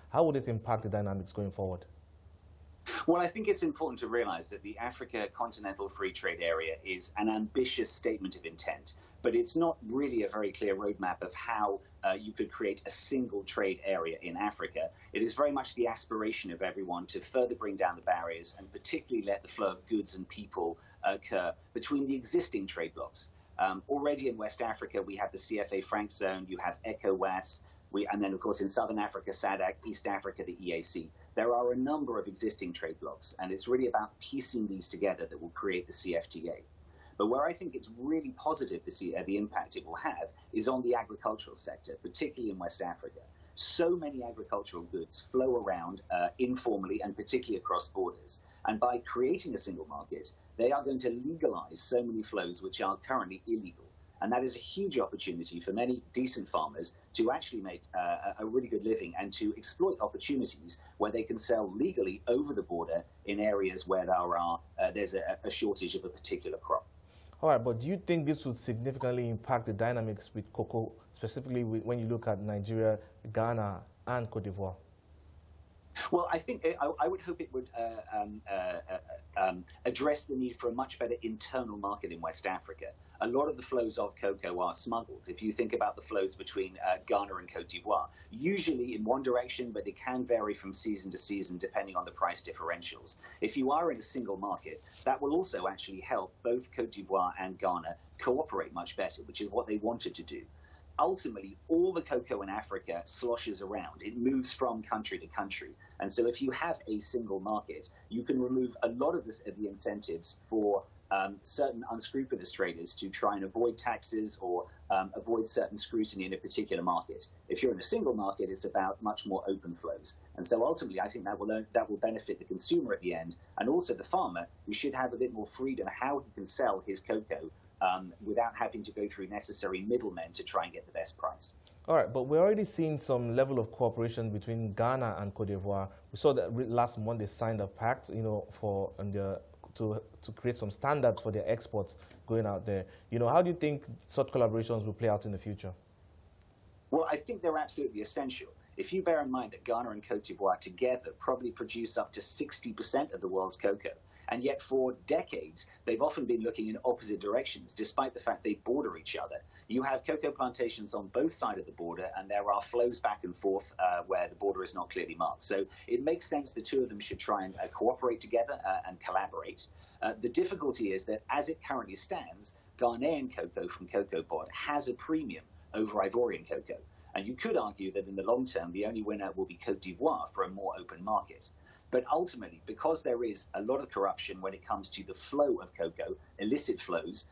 How would this impact the dynamics going forward? Well, I think it's important to realize that the Africa Continental Free Trade Area is an ambitious statement of intent, but it's not really a very clear roadmap of how you could create a single trade area in Africa. It is very much the aspiration of everyone to further bring down the barriers and particularly let the flow of goods and people occur between the existing trade blocs. Already in West Africa, we have the CFA Franc Zone, you have ECOWAS, and then, of course, in Southern Africa, SADC, East Africa, the EAC. There are a number of existing trade blocs, and it's really about piecing these together that will create the CFTA. But where I think it's really positive to see the impact it will have is on the agricultural sector, particularly in West Africa. So many agricultural goods flow around informally and particularly across borders. And by creating a single market, they are going to legalize so many flows which are currently illegal. And that is a huge opportunity for many decent farmers to actually make a really good living and to exploit opportunities where they can sell legally over the border in areas where there's a shortage of a particular crop. All right, but do you think this would significantly impact the dynamics with cocoa, specifically when you look at Nigeria, Ghana, and Cote d'Ivoire? Well, I think I would hope it would address the need for a much better internal market in West Africa. A lot of the flows of cocoa are smuggled. If you think about the flows between Ghana and Cote d'Ivoire, usually in one direction, but it can vary from season to season depending on the price differentials. If you are in a single market, that will also actually help both Cote d'Ivoire and Ghana cooperate much better, which is what they wanted to do. Ultimately, all the cocoa in Africa sloshes around. It moves from country to country. And so if you have a single market, you can remove a lot of the incentives for certain unscrupulous traders to try and avoid taxes or avoid certain scrutiny in a particular market. If you're in a single market, it's about much more open flows. And so ultimately, I think that will benefit the consumer at the end, and also the farmer, who should have a bit more freedom how he can sell his cocoa without having to go through necessary middlemen to try and get the best price. All right, but we're already seeing some level of cooperation between Ghana and Cote d'Ivoire. We saw that last month they signed a pact, to create some standards for their exports going out there. How do you think such collaborations will play out in the future? Well, I think they're absolutely essential. If you bear in mind that Ghana and Cote d'Ivoire together probably produce up to 60% of the world's cocoa, and yet for decades, they've often been looking in opposite directions, despite the fact they border each other. You have cocoa plantations on both sides of the border, and there are flows back and forth where the border is not clearly marked. So it makes sense the two of them should try and cooperate together and collaborate. The difficulty is that as it currently stands, Ghanaian cocoa from Cocoa Pod has a premium over Ivorian cocoa. And you could argue that in the long term, the only winner will be Cote d'Ivoire for a more open market. But ultimately, because there is a lot of corruption when it comes to the flow of cocoa, illicit flows,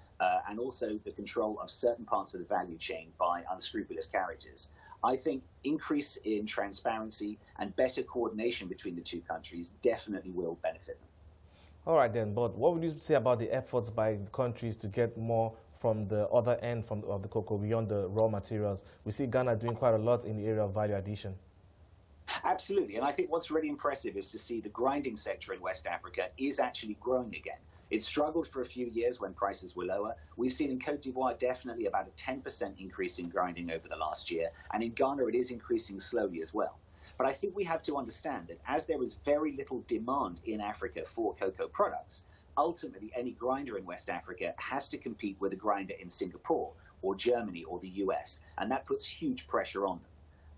and also the control of certain parts of the value chain by unscrupulous characters, I think increase in transparency and better coordination between the two countries definitely will benefit them. All right then, but what would you say about the efforts by the countries to get more from the other end of the cocoa beyond the raw materials? We see Ghana doing quite a lot in the area of value addition. Absolutely, and I think what's really impressive is to see the grinding sector in West Africa is actually growing again. It struggled for a few years when prices were lower. We've seen in Cote d'Ivoire definitely about a 10% increase in grinding over the last year, and in Ghana it is increasing slowly as well. But I think we have to understand that as there is very little demand in Africa for cocoa products, ultimately any grinder in West Africa has to compete with a grinder in Singapore or Germany or the US, and that puts huge pressure on them.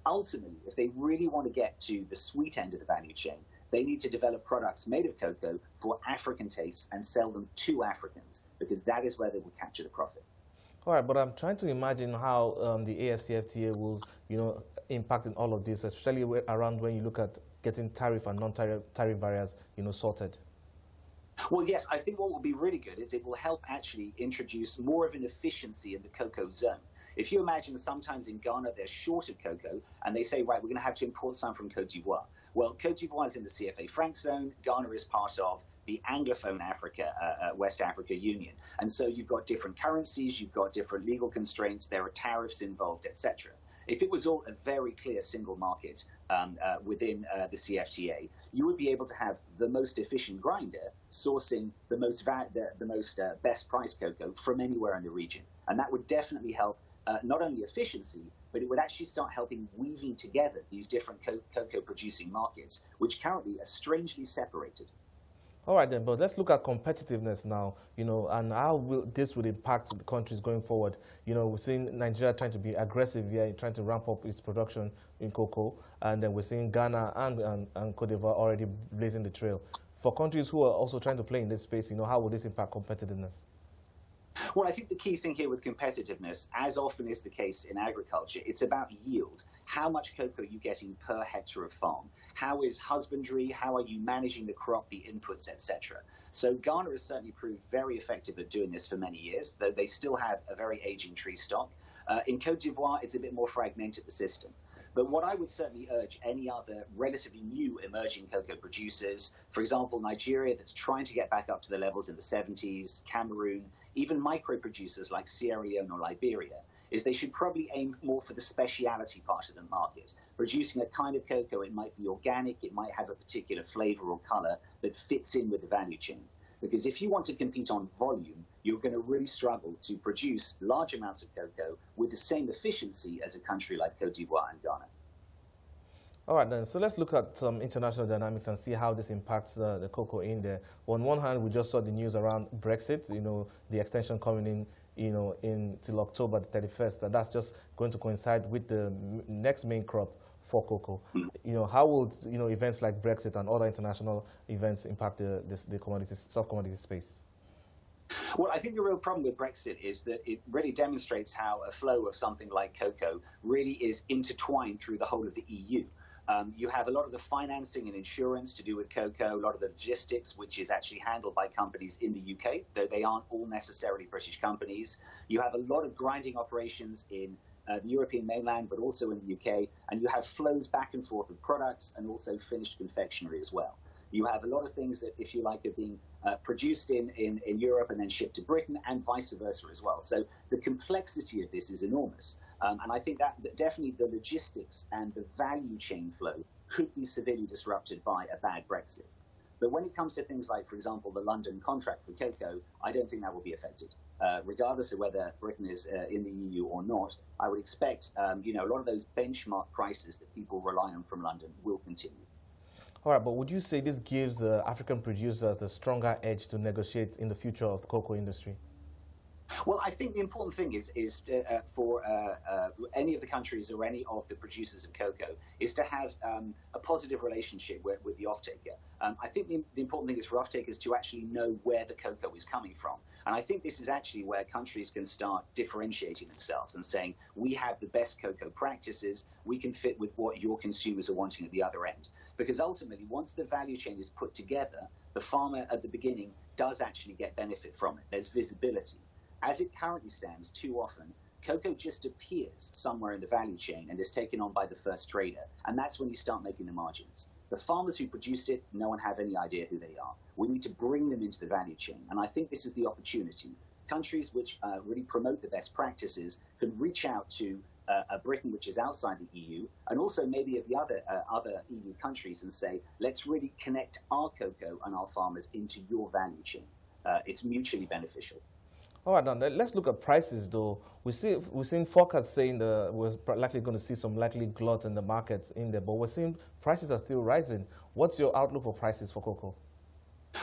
Ultimately, if they really want to get to the sweet end of the value chain, they need to develop products made of cocoa for African tastes and sell them to Africans, because that is where they will capture the profit. All right, but I'm trying to imagine how the AfCFTA will, impact in all of this, especially around when you look at getting tariff and non-tariff barriers, sorted. Well, yes, I think what will be really good is it will help actually introduce more of an efficiency in the cocoa zone. If you imagine sometimes in Ghana they're short of cocoa and they say, right, we're going to have to import some from Cote d'Ivoire. Well, Cote d'Ivoire is in the CFA Franc Zone. Ghana is part of the Anglophone Africa, West Africa Union. And so you've got different currencies, you've got different legal constraints, there are tariffs involved, etc. If it was all a very clear single market within the CFTA, you would be able to have the most efficient grinder sourcing the most best price cocoa from anywhere in the region. And that would definitely help not only efficiency, but it would actually start helping weaving together these different cocoa producing markets, which currently are strangely separated. All right then, but let's look at competitiveness now, and how this will impact the countries going forward. We're seeing Nigeria trying to be aggressive here, trying to ramp up its production in cocoa, and then we're seeing Ghana and Cote d'Ivoire already blazing the trail. For countries who are also trying to play in this space, how will this impact competitiveness? Well, I think the key thing here with competitiveness, as often is the case in agriculture, it's about yield. How much cocoa are you getting per hectare of farm? How is husbandry? How are you managing the crop, the inputs, etc.? So Ghana has certainly proved very effective at doing this for many years, though they still have a very aging tree stock. In Cote d'Ivoire, it's a bit more fragmented, the system. But what I would certainly urge any other relatively new emerging cocoa producers, for example, Nigeria, that's trying to get back up to the levels in the 70s, Cameroon, even micro producers like Sierra Leone or Liberia, is they should probably aim more for the speciality part of the market, producing a kind of cocoa. It might be organic, it might have a particular flavor or color that fits in with the value chain. Because if you want to compete on volume, you're going to really struggle to produce large amounts of cocoa with the same efficiency as a country like Cote d'Ivoire and Ghana. All right, then. So let's look at some international dynamics and see how this impacts the cocoa in there. On one hand, we just saw the news around Brexit, the extension coming in till October the 31st. And that's just going to coincide with the next main crop for cocoa. How will events like Brexit and other international events impact the soft commodities space? Well, I think the real problem with Brexit is that it really demonstrates how a flow of something like cocoa really is intertwined through the whole of the EU. You have a lot of the financing and insurance to do with cocoa, a lot of the logistics, which is actually handled by companies in the UK, though they aren't all necessarily British companies. You have a lot of grinding operations in the European mainland, but also in the UK, and you have flows back and forth of products and also finished confectionery as well. You have a lot of things that, if you like, are being produced in Europe and then shipped to Britain, and vice versa as well. So the complexity of this is enormous. And I think that definitely the logistics and the value chain flow could be severely disrupted by a bad Brexit. But when it comes to things like, for example, the London contract for cocoa, I don't think that will be affected. Regardless of whether Britain is in the EU or not, I would expect a lot of those benchmark prices that people rely on from London will continue. All right, but would you say this gives the African producers the stronger edge to negotiate in the future of the cocoa industry? Well, I think the important thing is for any of the countries or any of the producers of cocoa is to have a positive relationship with the off-taker. I think the important thing is for off-takers to actually know where the cocoa is coming from. And I think this is actually where countries can start differentiating themselves and saying, we have the best cocoa practices, we can fit with what your consumers are wanting at the other end. Because ultimately, once the value chain is put together, the farmer at the beginning does actually get benefit from it. There's visibility. As it currently stands, too often, cocoa just appears somewhere in the value chain and is taken on by the first trader. And that's when you start making the margins. The farmers who produced it, no one have any idea who they are. We need to bring them into the value chain. And I think this is the opportunity. Countries which really promote the best practices can reach out to a Britain which is outside the EU, and also maybe of the other EU countries, and say, let's really connect our cocoa and our farmers into your value chain. It's mutually beneficial. All right, now let's look at prices, though. We've seen forecasts saying we're likely going to see some likely glut in the markets in there, but we're seeing prices are still rising. What's your outlook for prices for cocoa?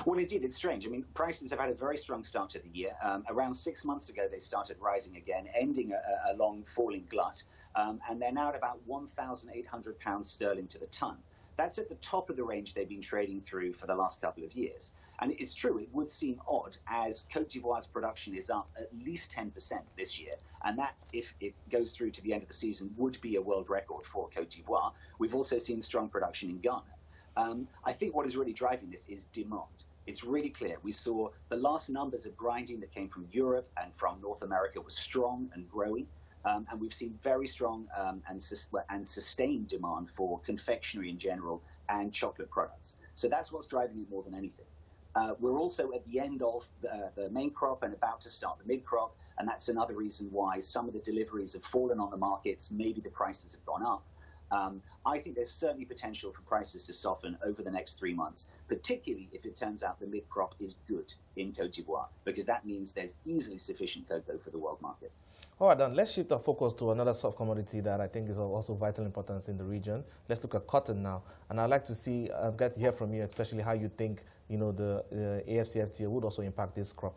Well, indeed, it's strange. I mean, prices have had a very strong start to the year. Around 6 months ago, they started rising again, ending a long falling glut, and they're now at about £1,800 sterling to the tonne. That's at the top of the range they've been trading through for the last couple of years. And it's true, it would seem odd as Cote d'Ivoire's production is up at least 10% this year. And that, if it goes through to the end of the season, would be a world record for Cote d'Ivoire. We've also seen strong production in Ghana. I think what is really driving this is demand. It's really clear. We saw the last numbers of grinding that came from Europe and from North America was strong and growing. And we've seen very strong and sustained demand for confectionery in general and chocolate products. So that's what's driving it more than anything. We're also at the end of the main crop and about to start the mid crop, and that's another reason why some of the deliveries have fallen on the markets. Maybe the prices have gone up. I think there's certainly potential for prices to soften over the next 3 months, particularly if it turns out the mid crop is good in Cote d'Ivoire, because that means there's easily sufficient cocoa for the world market. All right, then let's shift our focus to another soft commodity that I think is of also vital importance in the region. Let's look at cotton now, and I'd like to see, get to hear from you, especially how you think, the AfCFTA would also impact this crop.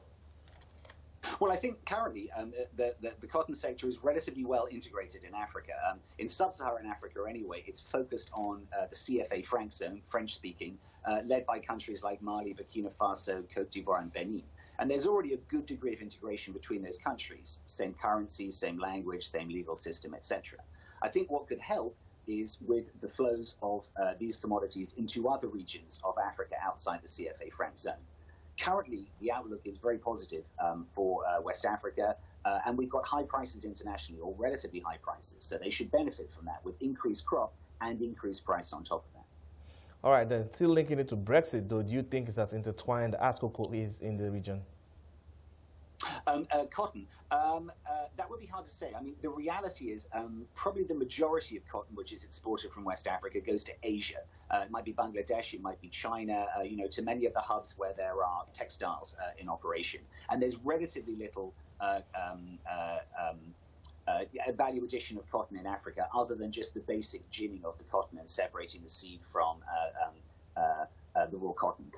Well, I think currently the cotton sector is relatively well integrated in Africa. In sub-Saharan Africa, anyway, it's focused on the CFA franc zone, French-speaking, led by countries like Mali, Burkina Faso, Cote d'Ivoire, and Benin. And there's already a good degree of integration between those countries: same currency, same language, same legal system, etc. I think what could help is with the flows of these commodities into other regions of Africa outside the CFA franc zone. Currently, the outlook is very positive for West Africa, and we've got high prices internationally, or relatively high prices, so they should benefit from that with increased crop and increased price on top of that. All right, then still linking it to Brexit, though, do you think it's as intertwined as cocoa is in the region? Cotton, that would be hard to say. I mean, the reality is probably the majority of cotton which is exported from West Africa goes to Asia. It might be Bangladesh, it might be China, to many of the hubs where there are textiles in operation. And there's relatively little value addition of cotton in Africa other than just the basic ginning of the cotton and separating the seed from the raw cotton.